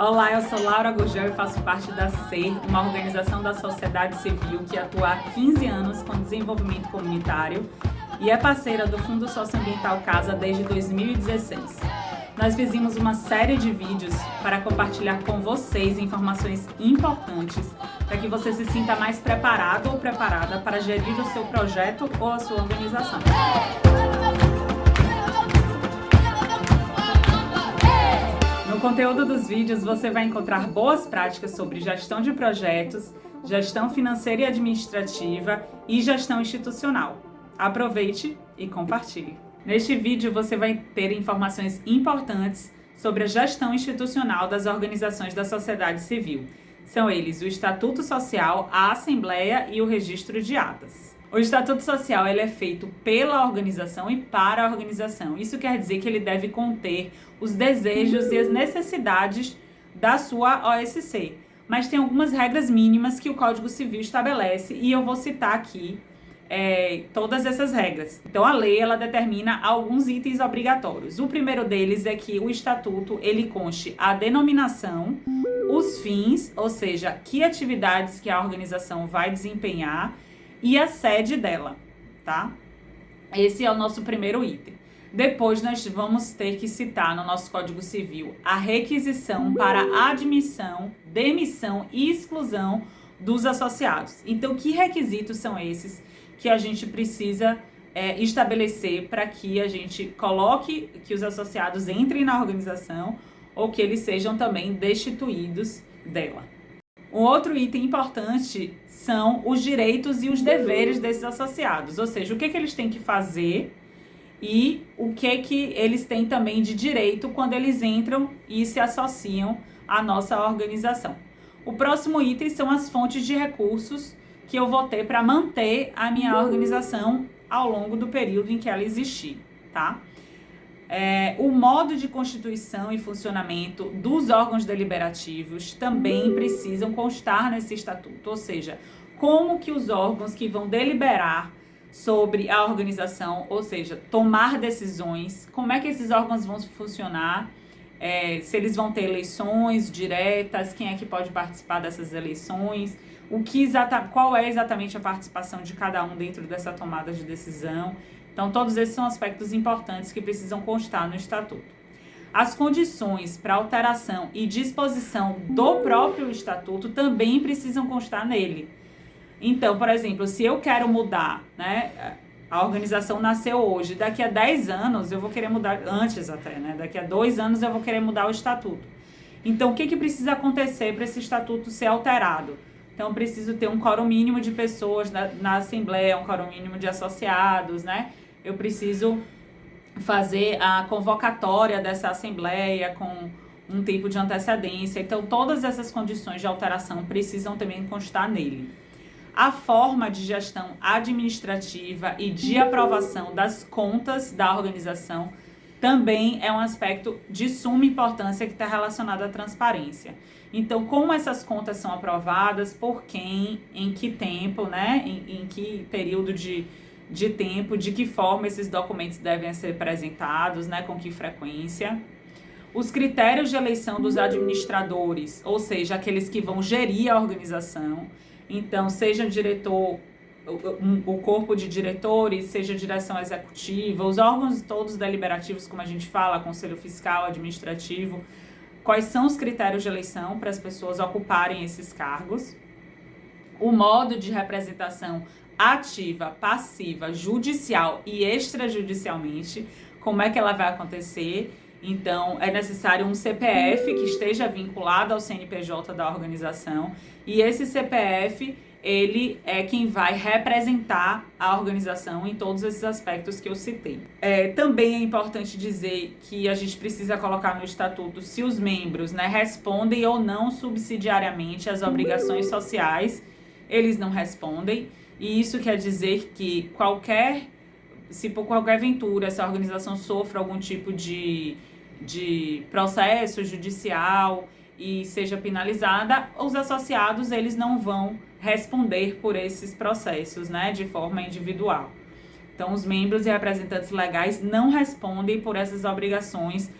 Olá, eu sou Laura Gurgel e faço parte da SER, uma organização da sociedade civil que atua há 15 anos com desenvolvimento comunitário e é parceira do Fundo Socioambiental Casa desde 2016. Nós fizemos uma série de vídeos para compartilhar com vocês informações importantes para que você se sinta mais preparado ou preparada para gerir o seu projeto ou a sua organização. No conteúdo dos vídeos você vai encontrar boas práticas sobre gestão de projetos, gestão financeira e administrativa e gestão institucional. Aproveite e compartilhe. Neste vídeo você vai ter informações importantes sobre a gestão institucional das organizações da sociedade civil. São eles o Estatuto Social, a Assembleia e o Registro de Atas. O Estatuto Social ele é feito pela organização e para a organização. Isso quer dizer que ele deve conter os desejos e as necessidades da sua OSC. Mas tem algumas regras mínimas que o Código Civil estabelece e eu vou citar aqui todas essas regras. Então a lei ela determina alguns itens obrigatórios. O primeiro deles é que o estatuto ele conste a denominação, os fins, ou seja, que atividades que a organização vai desempenhar e a sede dela, tá? Esse é o nosso primeiro item. Depois nós vamos ter que citar no nosso Código Civil a requisição para admissão, demissão e exclusão dos associados. Então, que requisitos são esses que a gente precisa estabelecer para que a gente coloque que os associados entrem na organização ou que eles sejam também destituídos dela? Um outro item importante são os direitos e os deveres desses associados, ou seja, o que eles têm que fazer e o que eles têm também de direito quando eles entram e se associam à nossa organização. O próximo item são as fontes de recursos que eu vou ter para manter a minha organização ao longo do período em que ela existir, tá? O modo de constituição e funcionamento dos órgãos deliberativos também precisam constar nesse estatuto, ou seja, como que os órgãos que vão deliberar sobre a organização, ou seja, tomar decisões, como é que esses órgãos vão funcionar, se eles vão ter eleições diretas, quem é que pode participar dessas eleições, qual é exatamente a participação de cada um dentro dessa tomada de decisão. Então, todos esses são aspectos importantes que precisam constar no Estatuto. As condições para alteração e disposição do próprio Estatuto também precisam constar nele. Então, por exemplo, se eu quero mudar, né, a organização nasceu hoje, daqui a 10 anos eu vou querer mudar, antes até, né, daqui a 2 anos eu vou querer mudar o Estatuto. Então, o que precisa acontecer para esse Estatuto ser alterado? Então, eu preciso ter um quórum mínimo de pessoas na Assembleia, um quórum mínimo de associados, né? Eu preciso fazer a convocatória dessa Assembleia com um tempo de antecedência. Então, todas essas condições de alteração precisam também constar nele. A forma de gestão administrativa e de aprovação das contas da organização também é um aspecto de suma importância que está relacionado à transparência. Então, como essas contas são aprovadas, por quem, em que tempo, né? Em que período de tempo, de que forma esses documentos devem ser apresentados, né? Com que frequência. Os critérios de eleição dos administradores, ou seja, aqueles que vão gerir a organização. Então, seja diretor, o corpo de diretores, seja a direção executiva, os órgãos todos deliberativos, como a gente fala, conselho fiscal, administrativo, quais são os critérios de eleição para as pessoas ocuparem esses cargos, o modo de representação ativa, passiva, judicial e extrajudicialmente, como é que ela vai acontecer. Então, é necessário um CPF que esteja vinculado ao CNPJ da organização e esse CPF ele é quem vai representar a organização em todos esses aspectos que eu citei. Também é importante dizer que a gente precisa colocar no estatuto se os membros, né, respondem ou não subsidiariamente às obrigações sociais. Eles não respondem, e isso quer dizer que se por qualquer ventura essa organização sofra algum tipo de processo judicial e seja penalizada, os associados eles não vão responder por esses processos, né, de forma individual. Então, os membros e representantes legais não respondem por essas obrigações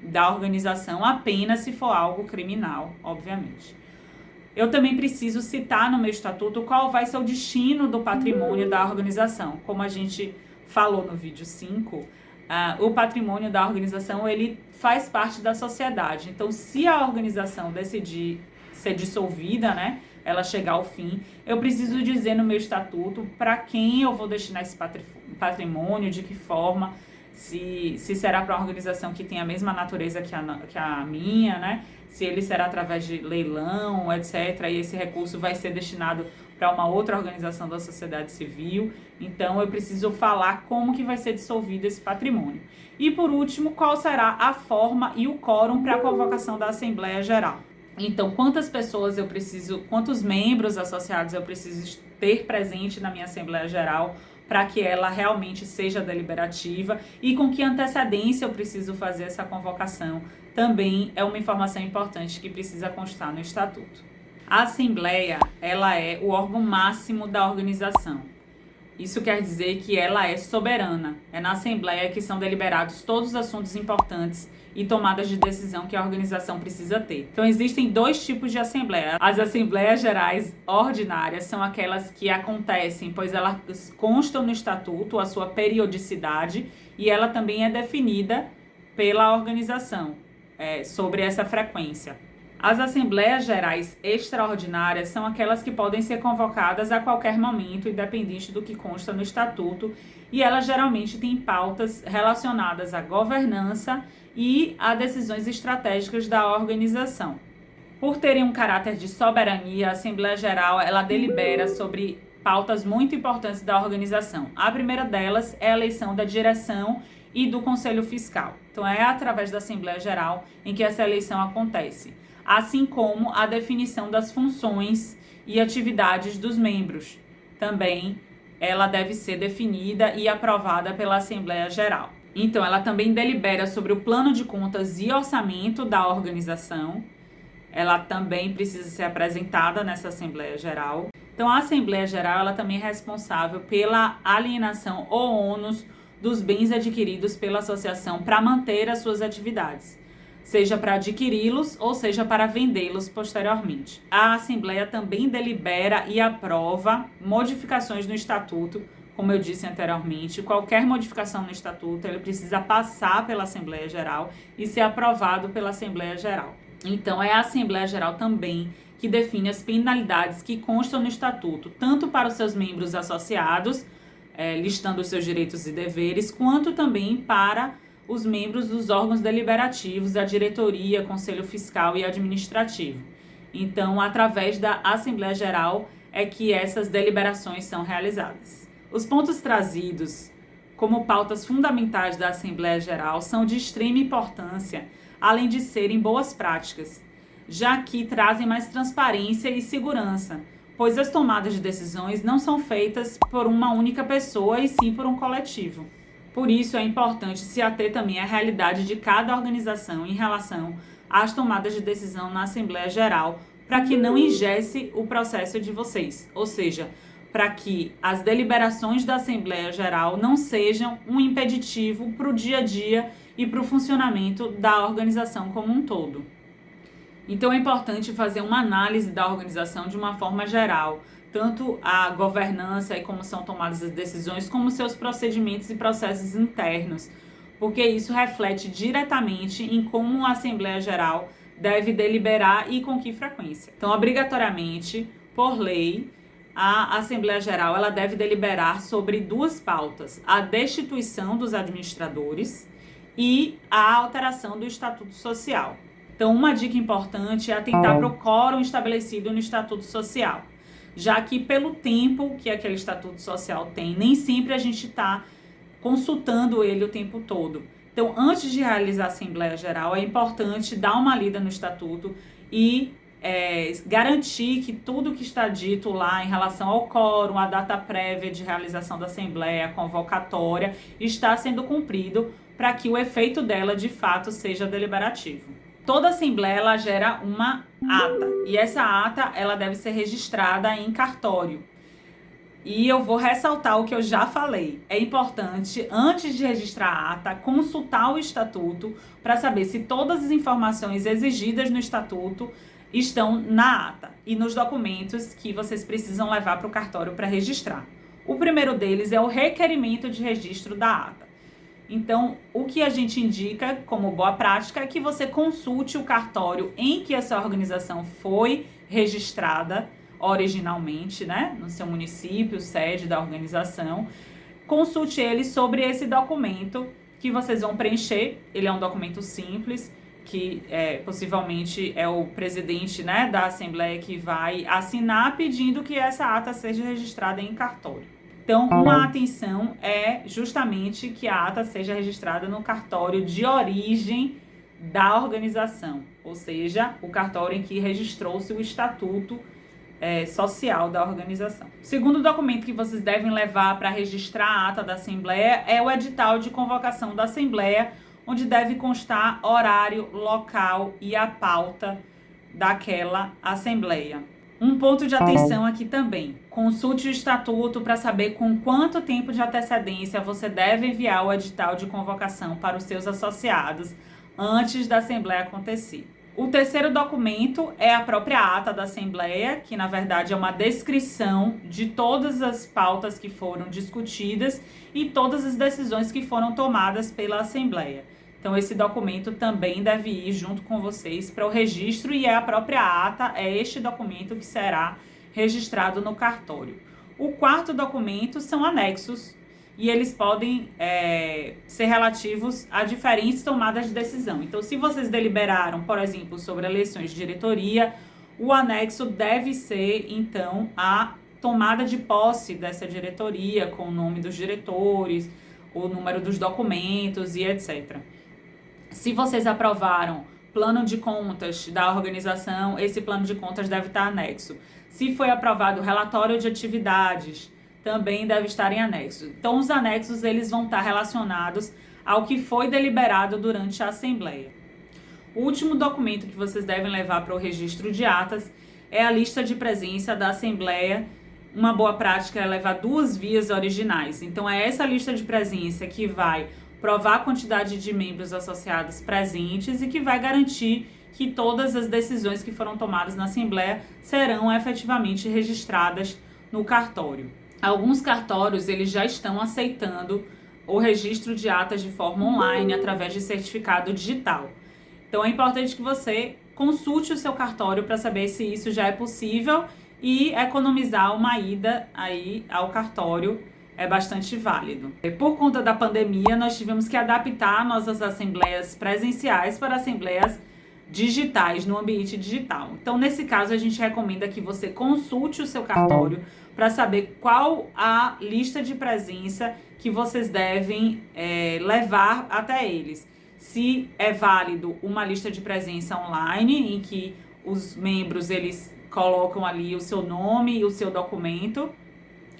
da organização, apenas se for algo criminal, obviamente. Eu também preciso citar no meu estatuto qual vai ser o destino do patrimônio da organização. Como a gente falou no vídeo 5, o patrimônio da organização ele faz parte da sociedade. Então, se a organização decidir ser dissolvida, né, ela chegar ao fim, eu preciso dizer no meu estatuto para quem eu vou destinar esse patrimônio, de que forma, se será para uma organização que tem a mesma natureza que a minha, né? Se ele será através de leilão, etc. E esse recurso vai ser destinado para uma outra organização da sociedade civil. Então, eu preciso falar como que vai ser dissolvido esse patrimônio. E, por último, qual será a forma e o quórum para a convocação da Assembleia Geral. Então, quantos membros associados eu preciso ter presente na minha Assembleia Geral para que ela realmente seja deliberativa e com que antecedência eu preciso fazer essa convocação, também é uma informação importante que precisa constar no Estatuto. A Assembleia, ela é o órgão máximo da organização. Isso quer dizer que ela é soberana. É na Assembleia que são deliberados todos os assuntos importantes e tomadas de decisão que a organização precisa ter. Então, existem dois tipos de assembleia. As assembleias gerais ordinárias são aquelas que acontecem, pois elas constam no estatuto a sua periodicidade e ela também é definida pela organização sobre essa frequência. As assembleias gerais extraordinárias são aquelas que podem ser convocadas a qualquer momento, independente do que consta no estatuto, e elas geralmente têm pautas relacionadas à governança e a decisões estratégicas da organização. Por terem um caráter de soberania, a Assembleia Geral ela delibera sobre pautas muito importantes da organização. A primeira delas é a eleição da direção e do Conselho Fiscal. Então é através da Assembleia Geral em que essa eleição acontece, assim como a definição das funções e atividades dos membros. Também ela deve ser definida e aprovada pela Assembleia Geral. Então, ela também delibera sobre o plano de contas e orçamento da organização. Ela também precisa ser apresentada nessa Assembleia Geral. Então, a Assembleia Geral ela também é responsável pela alienação ou ônus dos bens adquiridos pela associação para manter as suas atividades, seja para adquiri-los ou seja para vendê-los posteriormente. A Assembleia também delibera e aprova modificações no Estatuto. Como eu disse anteriormente, qualquer modificação no Estatuto ele precisa passar pela Assembleia Geral e ser aprovado pela Assembleia Geral. Então, é a Assembleia Geral também que define as penalidades que constam no Estatuto, tanto para os seus membros associados, listando os seus direitos e deveres, quanto também para os membros dos órgãos deliberativos, da diretoria, Conselho Fiscal e Administrativo. Então, através da Assembleia Geral é que essas deliberações são realizadas. Os pontos trazidos como pautas fundamentais da Assembleia Geral são de extrema importância, além de serem boas práticas, já que trazem mais transparência e segurança, pois as tomadas de decisões não são feitas por uma única pessoa e sim por um coletivo. Por isso, é importante se ater também à realidade de cada organização em relação às tomadas de decisão na Assembleia Geral, para que não engesse o processo de vocês, ou seja, para que as deliberações da Assembleia Geral não sejam um impeditivo para o dia a dia e para o funcionamento da organização como um todo. Então é importante fazer uma análise da organização de uma forma geral, tanto a governança e como são tomadas as decisões, como seus procedimentos e processos internos, porque isso reflete diretamente em como a Assembleia Geral deve deliberar e com que frequência. Então, obrigatoriamente, por lei, a Assembleia Geral ela deve deliberar sobre duas pautas: a destituição dos administradores e a alteração do Estatuto Social. Então, uma dica importante é atentar para o quórum estabelecido no Estatuto Social, já que pelo tempo que aquele Estatuto Social tem, nem sempre a gente está consultando ele o tempo todo. Então, antes de realizar a Assembleia Geral, é importante dar uma lida no Estatuto e garantir que tudo que está dito lá em relação ao quórum, a data prévia de realização da Assembleia, a convocatória, está sendo cumprido para que o efeito dela, de fato, seja deliberativo. Toda Assembleia ela gera uma ata, e essa ata ela deve ser registrada em cartório. E eu vou ressaltar o que eu já falei. É importante, antes de registrar a ata, consultar o estatuto para saber se todas as informações exigidas no estatuto estão na ata e nos documentos que vocês precisam levar para o cartório para registrar. O primeiro deles é o requerimento de registro da ata. Então, o que a gente indica como boa prática é que você consulte o cartório em que essa organização foi registrada originalmente, né, no seu município, sede da organização. Consulte ele sobre esse documento que vocês vão preencher. Ele é um documento simples, que possivelmente é o presidente, né, da Assembleia que vai assinar pedindo que essa ata seja registrada em cartório. Então, uma atenção é justamente que a ata seja registrada no cartório de origem da organização, ou seja, o cartório em que registrou-se o estatuto social da organização. O segundo documento que vocês devem levar para registrar a ata da Assembleia é o edital de convocação da Assembleia, onde deve constar horário, local e a pauta daquela Assembleia. Um ponto de atenção aqui também. Consulte o estatuto para saber com quanto tempo de antecedência você deve enviar o edital de convocação para os seus associados antes da Assembleia acontecer. O terceiro documento é a própria ata da Assembleia, que na verdade é uma descrição de todas as pautas que foram discutidas e todas as decisões que foram tomadas pela Assembleia. Então esse documento também deve ir junto com vocês para o registro e é a própria ata, é este documento que será registrado no cartório. O quarto documento são anexos e eles podem ser relativos a diferentes tomadas de decisão. Então, se vocês deliberaram, por exemplo, sobre eleições de diretoria, o anexo deve ser, então, a tomada de posse dessa diretoria, com o nome dos diretores, o número dos documentos e etc. Se vocês aprovaram plano de contas da organização, esse plano de contas deve estar anexo. Se foi aprovado o relatório de atividades, também deve estar em anexo. Então, os anexos eles vão estar relacionados ao que foi deliberado durante a Assembleia. O último documento que vocês devem levar para o registro de atas é a lista de presença da Assembleia. Uma boa prática é levar 2 vias originais. Então, é essa lista de presença que vai provar a quantidade de membros associados presentes e que vai garantir que todas as decisões que foram tomadas na Assembleia serão efetivamente registradas no cartório. Alguns cartórios eles já estão aceitando o registro de atas de forma online através de certificado digital. Então é importante que você consulte o seu cartório para saber se isso já é possível e economizar uma ida aí ao cartório é bastante válido. Por conta da pandemia, nós tivemos que adaptar nossas assembleias presenciais para assembleias digitais, no ambiente digital. Então, nesse caso, a gente recomenda que você consulte o seu cartório para saber qual a lista de presença que vocês devem levar até eles. Se é válido uma lista de presença online, em que os membros eles colocam ali o seu nome e o seu documento,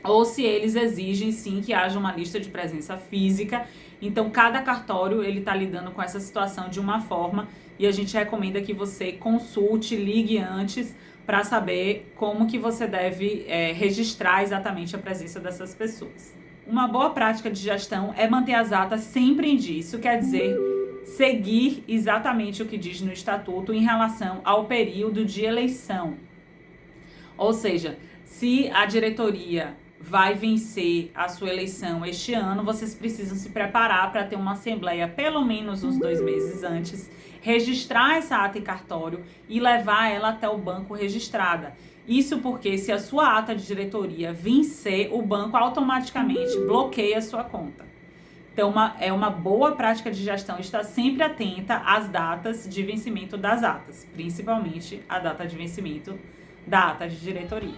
ou se eles exigem sim que haja uma lista de presença física. Então cada cartório ele está lidando com essa situação de uma forma e a gente recomenda que você consulte, ligue antes para saber como que você deve registrar exatamente a presença dessas pessoas. Uma boa prática de gestão é manter as atas sempre em dia. Isso quer dizer seguir exatamente o que diz no estatuto em relação ao período de eleição. Ou seja, se a diretoria vai vencer a sua eleição este ano, vocês precisam se preparar para ter uma assembleia pelo menos uns 2 meses antes, registrar essa ata em cartório e levar ela até o banco registrada. Isso porque se a sua ata de diretoria vencer, o banco automaticamente bloqueia a sua conta. Então é uma boa prática de gestão estar sempre atenta às datas de vencimento das atas, principalmente a data de vencimento da ata de diretoria.